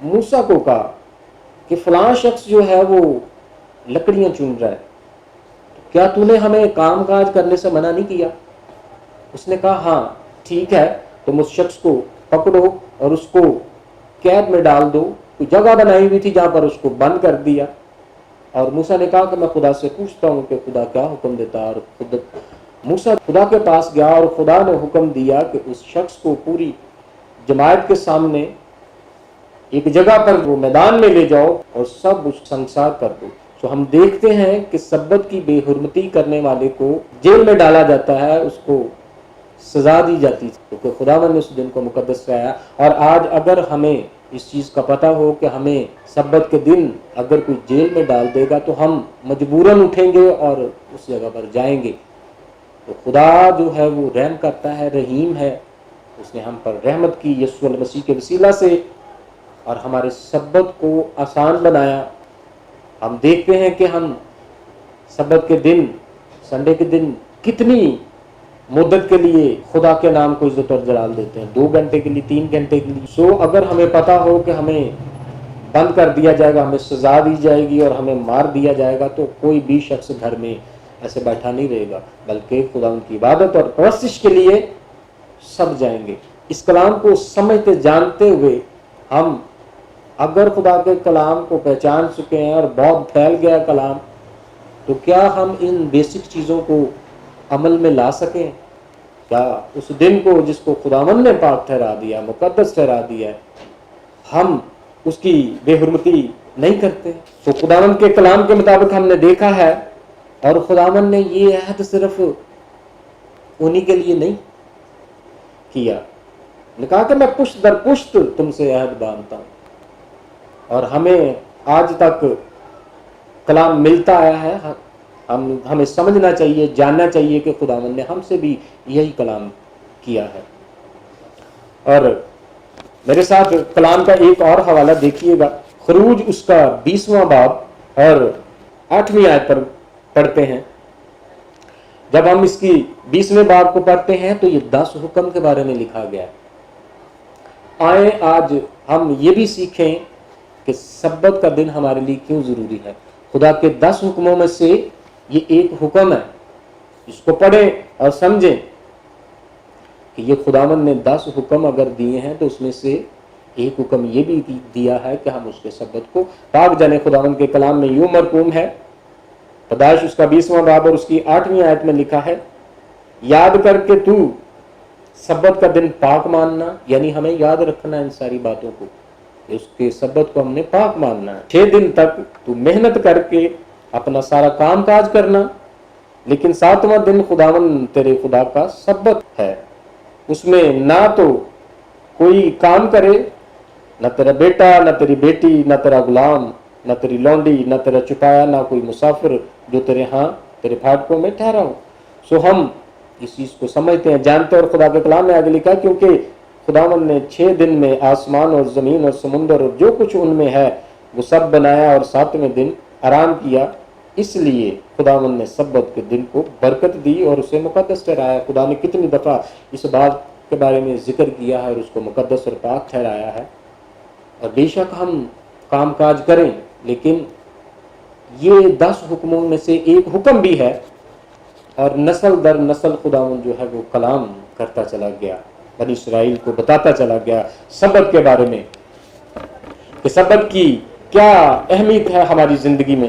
موسیٰ کو کہا کہ فلاں شخص جو ہے وہ لکڑیاں چن رہا ہے، کیا تو نے ہمیں کام کاج کرنے سے منع نہیں کیا؟ اس نے کہا ہاں ٹھیک ہے، تم اس شخص کو پکڑو اور اس کو قید میں ڈال دو۔ کوئی جگہ بنائی ہوئی تھی جہاں پر اس کو بند کر دیا، اور موسیٰ نے کہا کہ میں خدا سے پوچھتا ہوں کہ خدا کیا حکم دیتا ہے، اور موسیٰ خدا کے پاس گیا اور خدا نے حکم دیا کہ اس شخص کو پوری جماعت کے سامنے ایک جگہ پر وہ میدان میں لے جاؤ اور سب اس سنسار کر دو۔ تو ہم دیکھتے ہیں کہ سبت کی بے حرمتی کرنے والے کو جیل میں ڈالا جاتا ہے، اس کو سزا دی جاتی ہے، کیونکہ خداوند نے اس دن کو مقدس ٹھہرایا۔ اور آج اگر ہمیں اس چیز کا پتہ ہو کہ ہمیں سبت کے دن اگر کوئی جیل میں ڈال دے گا تو ہم مجبوراً اٹھیں گے اور اس جگہ پر جائیں گے۔ تو خدا جو ہے وہ رحم کرتا ہے، رحیم ہے، اس نے ہم پر رحمت کی یسوع المسیح کے وسیلہ سے اور ہمارے سبت کو آسان بنایا۔ ہم دیکھتے ہیں کہ ہم سبت کے دن، سنڈے کے دن کتنی مدت کے لیے خدا کے نام کو عزت اور جلال دیتے ہیں، 2 گھنٹے کے لیے، 3 گھنٹے کے لیے۔ اگر ہمیں پتہ ہو کہ ہمیں بند کر دیا جائے گا، ہمیں سزا دی جائے گی اور ہمیں مار دیا جائے گا، تو کوئی بھی شخص گھر میں ایسے بیٹھا نہیں رہے گا، بلکہ خدا ان کی عبادت اور پرستش کے لیے سب جائیں گے۔ اس کلام کو سمجھتے جانتے ہوئے ہم اگر خدا کے کلام کو پہچان چکے ہیں اور بہت پھیل گیا کلام، تو کیا ہم ان بیسک چیزوں کو عمل میں لا سکیں؟ کیا اس دن کو جس کو خداوند نے پاک ٹھہرا دیا، مقدس ٹھہرا دیا ہے، ہم اس کی بے حرمتی نہیں کرتے؟ تو خداوند کے کلام کے مطابق ہم نے دیکھا ہے، اور خداوند نے یہ عہد صرف انہی کے لیے نہیں کیا، نے کہا کہ میں پشت در پشت تم سے عہد باندھتا ہوں۔ اور ہمیں آج تک کلام ملتا آیا ہے، ہمیں سمجھنا چاہیے، جاننا چاہیے کہ خداوند نے ہم سے بھی یہی کلام کیا ہے۔ اور میرے ساتھ کلام کا ایک اور حوالہ دیکھیے گا، خروج اس کا 20واں باب اور 8ویں آیت پر پڑھتے ہیں۔ جب ہم اس کی 20ویں باب کو پڑھتے ہیں تو یہ 10 حکم کے بارے میں لکھا گیا ہے۔ آئیں آج ہم یہ بھی سیکھیں کہ سبت کا دن ہمارے لیے کیوں ضروری ہے۔ خدا کے 10 حکموں میں سے یہ ایک حکم ہے، اس کو پڑھیں اور سمجھیں کہ یہ خداوند نے 10 حکم اگر دیے ہیں تو اس میں سے ایک حکم یہ بھی دیا ہے کہ ہم اس کے سبت کو پاک جانے۔ خداوند کے کلام میں یوں مرقوم ہے، پیدائش اس کا 20واں باب اور اس کی 8ویں آیت میں لکھا ہے، یاد کر کے تو سبت کا دن پاک ماننا، یعنی ہمیں یاد رکھنا ان ساری باتوں کو، اس کے سبت کو ہم نے پاک ماننا ہے۔ 6 دن تک تو محنت کر کے اپنا سارا کام کاج کرنا، لیکن 7واں دن خداوند تیرے خدا کا سبت ہے، اس میں نہ تو کوئی کام کرے، نہ تیرا بیٹا، نہ تیری بیٹی، نہ تیرا غلام، نہ تیری لونڈی، نہ تیرا چپایا، نہ کوئی مسافر جو تیرے ہاں تیرے پھاٹکوں میں ٹھہرا ہو۔ ہم اس چیز کو سمجھتے ہیں، جانتے ہیں، اور خدا کے کلام میں آگے لکھا کیونکہ خداوند نے 6 دن میں آسمان اور زمین اور سمندر اور جو کچھ ان میں ہے وہ سب بنایا، اور 7ویں دن آرام کیا، اس لیے خداوند نے سبت کے دن کو برکت دی اور اسے مقدس ٹھہرایا۔ خدا نے کتنی دفعہ اس بات کے بارے میں ذکر کیا ہے اور اس کو مقدس اور پاک ٹھہرایا ہے۔ اور بے شک ہم کام کاج کریں، لیکن یہ 10 حکموں میں سے ایک حکم بھی ہے، اور نسل در نسل خداوند جو ہے وہ کلام کرتا چلا گیا، بنی اسرائیل کو بتاتا چلا گیا سبت کے بارے میں کہ سبت کی کیا اہمیت ہے ہماری زندگی میں۔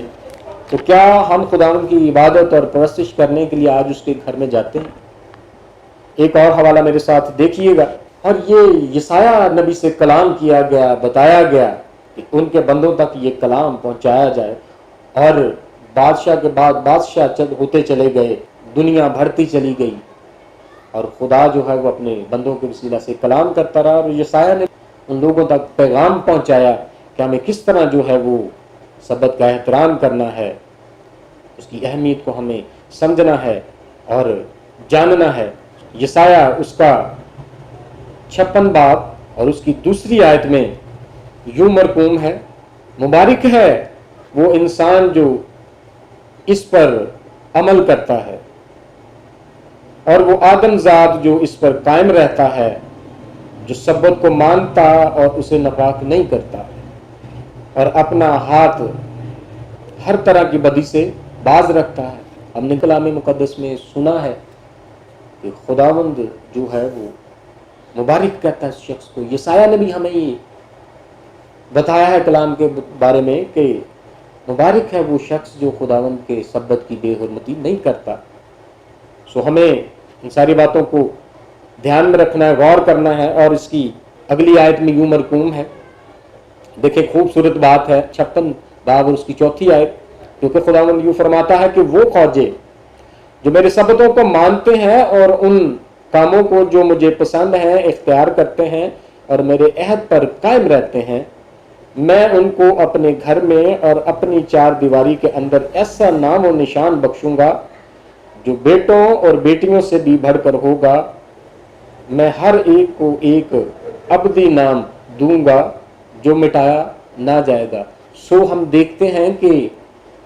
تو کیا ہم خداوند کی عبادت اور پرستش کرنے کے لیے آج اس کے گھر میں جاتے ہیں؟ ایک اور حوالہ میرے ساتھ دیکھیے گا، اور یہ یسایہ نبی سے کلام کیا گیا، بتایا گیا کہ ان کے بندوں تک یہ کلام پہنچایا جائے، اور بادشاہ کے بعد بادشاہ ہوتے چلے گئے، دنیا بڑھتی چلی گئی، اور خدا جو ہے وہ اپنے بندوں کے وسیلہ سے کلام کرتا رہا، اور یسایہ نے ان لوگوں تک پیغام پہنچایا کہ ہمیں کس طرح جو ہے وہ سبت کا احترام کرنا ہے، اس کی اہمیت کو ہمیں سمجھنا ہے اور جاننا ہے۔ یسایہ اس کا 56 باب اور اس کی 2 آیت میں یوں مرقوم ہے، مبارک ہے وہ انسان جو اس پر عمل کرتا ہے، اور وہ آدم ذات جو اس پر قائم رہتا ہے، جو سبت کو مانتا اور اسے ناپاک نہیں کرتا۔ اور اپنا ہاتھ ہر طرح کی بدی سے باز رکھتا ہے۔ ہم نے کلام مقدس میں سنا ہے کہ خداوند جو ہے وہ مبارک کہتا ہے اس شخص کو۔ یسایہ نے بھی ہمیں یہ بتایا ہے کلام کے بارے میں کہ مبارک ہے وہ شخص جو خداوند کے سبت کی بے حرمتی نہیں کرتا۔ سو ہمیں ان ساری باتوں کو دھیان میں رکھنا ہے، غور کرنا ہے۔ اور اس کی اگلی آیت میں یوں مرقوم ہے، دیکھیں خوبصورت بات ہے، 56 باب اور اس کی 4 آیت، کیونکہ خداوند یوں فرماتا ہے کہ وہ فوجیں جو میرے سبتوں کو مانتے ہیں اور ان کاموں کو جو مجھے پسند ہیں اختیار کرتے ہیں اور میرے عہد پر قائم رہتے ہیں، میں ان کو اپنے گھر میں اور اپنی 4 دیواری کے اندر ایسا نام و نشان بخشوں گا جو بیٹوں اور بیٹیوں سے بھی بڑھ کر ہوگا۔ میں ہر ایک کو ایک ابدی نام دوں گا جو مٹایا نہ جائے گا۔ سو ہم دیکھتے ہیں کہ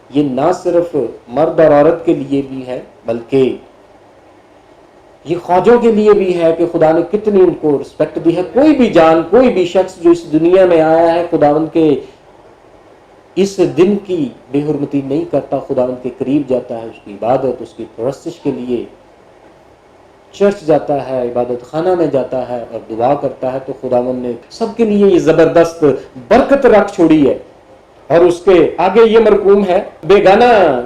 یہ نہ صرف مرد اور عورت کے لیے بھی ہے بلکہ یہ فوجوں کے لیے بھی ہے کہ خدا نے کتنی ان کو رسپیکٹ دی ہے۔ کوئی بھی جان، کوئی بھی شخص جو اس دنیا میں آیا ہے خداوند کے اس دن کی بے حرمتی نہیں کرتا، خداوند کے قریب جاتا ہے، اس کی عبادت، اس کی پرستش کے لیے چرچ جاتا ہے، عبادت خانہ میں جاتا ہے اور دعا کرتا ہے، تو خداوند نے سب کے لیے یہ زبردست برکت رکھ چھوڑی ہے۔ اور اس کے آگے یہ مرقوم ہے، بیگانہ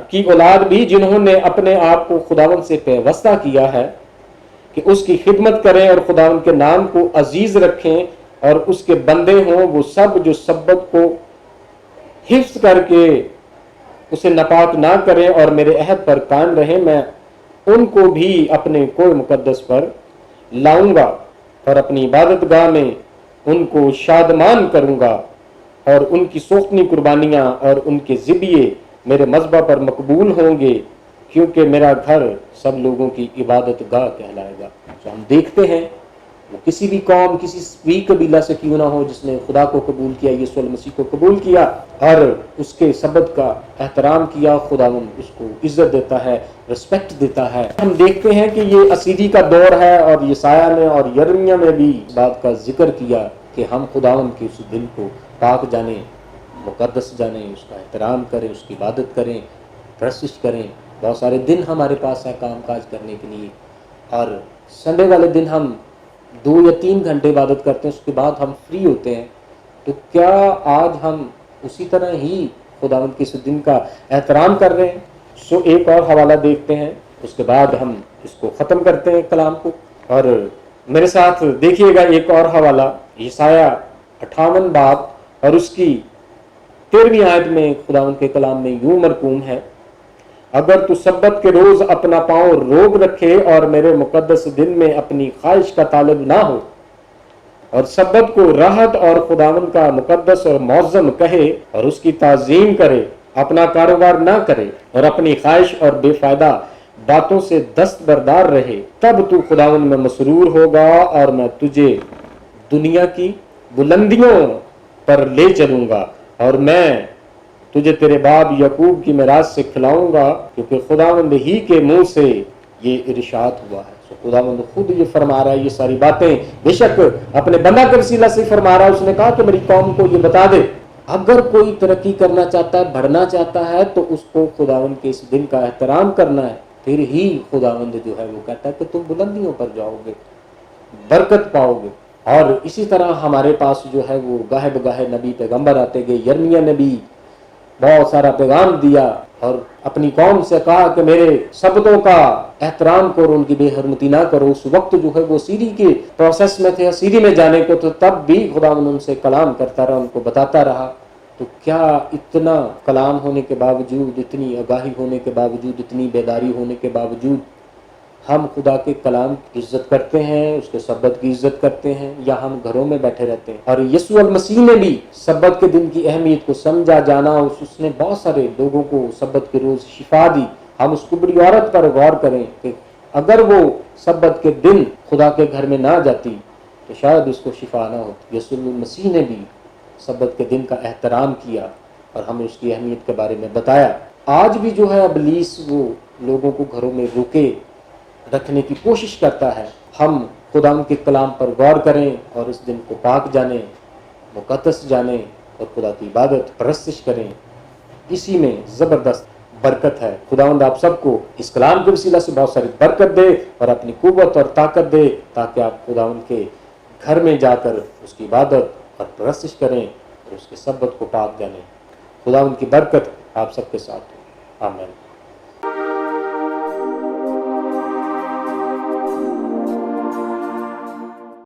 کی اولاد بھی جنہوں نے اپنے آپ کو خداوند سے پیوستہ کیا ہے کہ اس کی خدمت کریں اور خداوند کے نام کو عزیز رکھیں اور اس کے بندے ہوں، وہ سب جو سبت کو حفظ کر کے اسے ناپاک نہ کریں اور میرے عہد پر قائم رہیں، میں ان کو بھی اپنے کوہ مقدس پر لاؤں گا اور اپنی عبادت گاہ میں ان کو شادمان کروں گا، اور ان کی سوختنی قربانیاں اور ان کے ذبیحے میرے مذبح پر مقبول ہوں گے، کیونکہ میرا گھر سب لوگوں کی عبادت گاہ کہلائے گا۔ تو ہم دیکھتے ہیں وہ کسی بھی قوم، کسی بھی قبیلہ سے کیوں نہ ہو، جس نے خدا کو قبول کیا، یسوع المسیح کو قبول کیا اور اس کے سبت کا احترام کیا، خداوند اس کو عزت دیتا ہے، رسپیکٹ دیتا ہے۔ ہم دیکھتے ہیں کہ یہ اسیری کا دور ہے، اور یسایہ نے اور یرمیہ نے بھی اس بات کا ذکر کیا کہ ہم خداوند کے اس دن کو پاک جانیں، مقدس جانیں، اس کا احترام کریں، اس کی عبادت کریں، پرستش کریں۔ بہت سارے دن ہمارے پاس ہے کام کاج کرنے کے لیے، اور سنڈے والے دن ہم 2 یا 3 گھنٹے عبادت کرتے ہیں، اس کے بعد ہم فری ہوتے ہیں۔ تو کیا آج ہم اسی طرح ہی خداوند کے اس دن کا احترام کر رہے ہیں؟ سو ایک اور حوالہ دیکھتے ہیں، اس کے بعد ہم اس کو ختم کرتے ہیں کلام کو۔ اور میرے ساتھ دیکھیے گا ایک اور حوالہ، یسایہ 58 باب اور اس کی 13ویں آیت میں خداوند کے کلام میں یوں مرقوم ہے، اگر تو سبت کے روز اپنا پاؤں روک رکھے اور میرے مقدس دن میں اپنی خواہش کا طالب نہ ہو، اور سبت کو راحت اور خداوند کا مقدس اور معظم کہے اور اس کی تعظیم کرے، اپنا کاروبار نہ کرے اور اپنی خواہش اور بے فائدہ باتوں سے دستبردار رہے، تب تو خداوند میں مسرور ہوگا اور میں تجھے دنیا کی بلندیوں پر لے چلوں گا، اور میں تجھے تیرے باپ یعقوب کی میراث سے کھلاؤں گا، کیونکہ خداوند ہی کے منہ سے یہ ارشاد ہوا ہے۔ سو خداوند خود یہ فرما رہا ہے، یہ ساری باتیں بے شک اپنے بندہ کے وسیلہ سے فرما رہا ہے۔ اس نے کہا کہ میری قوم کو یہ بتا دے، اگر کوئی ترقی کرنا چاہتا ہے، بڑھنا چاہتا ہے، تو اس کو خداوند کے اس دن کا احترام کرنا ہے، پھر ہی خداوند جو ہے وہ کہتا ہے کہ تم بلندیوں پر جاؤ گے، برکت پاؤ گے۔ اور اسی طرح ہمارے پاس جو ہے وہ گاہے بگاہے نبی پیغمبر آتے گئے۔ یرمیہ نے بھی بہت سارا پیغام دیا اور اپنی قوم سے کہا کہ میرے سبتوں کا احترام کرو، ان کی بے حرمتی نہ کرو۔ اس وقت جو ہے وہ سیری کے پروسیس میں تھے، سیری میں جانے کو، تو تب بھی خداوند ان سے کلام کرتا رہا، ان کو بتاتا رہا۔ تو کیا اتنا کلام ہونے کے باوجود، اتنی آگاہی ہونے کے باوجود، اتنی بیداری ہونے کے باوجود ہم خدا کے کلام کی عزت کرتے ہیں، اس کے سبت کی عزت کرتے ہیں، یا ہم گھروں میں بیٹھے رہتے ہیں؟ اور یسوع المسیح نے بھی سبت کے دن کی اہمیت کو سمجھا، جانا، اس نے بہت سارے لوگوں کو سبت کے روز شفا دی۔ ہم اس کبری عورت پر غور کریں کہ اگر وہ سبت کے دن خدا کے گھر میں نہ جاتی تو شاید اس کو شفا نہ ہوتی۔ یسوع المسیح نے بھی سبت کے دن کا احترام کیا اور ہمیں اس کی اہمیت کے بارے میں بتایا۔ آج بھی جو ہے ابلیس وہ لوگوں کو گھروں میں روکے رکھنے کی کوشش کرتا ہے۔ ہم خدا کے کلام پر غور کریں اور اس دن کو پاک جانیں، مقدس جانیں، اور خدا کی عبادت پرستش کریں، اسی میں زبردست برکت ہے۔ خداوند آپ سب کو اس کلام کے وسیلہ سے بہت ساری برکت دے اور اپنی قوت اور طاقت دے، تاکہ آپ خداوند کے گھر میں جا کر اس کی عبادت اور پرستش کریں اور اس کے سبت کو پاک جانیں۔ خداوند کی برکت آپ سب کے ساتھ ہو، آمین۔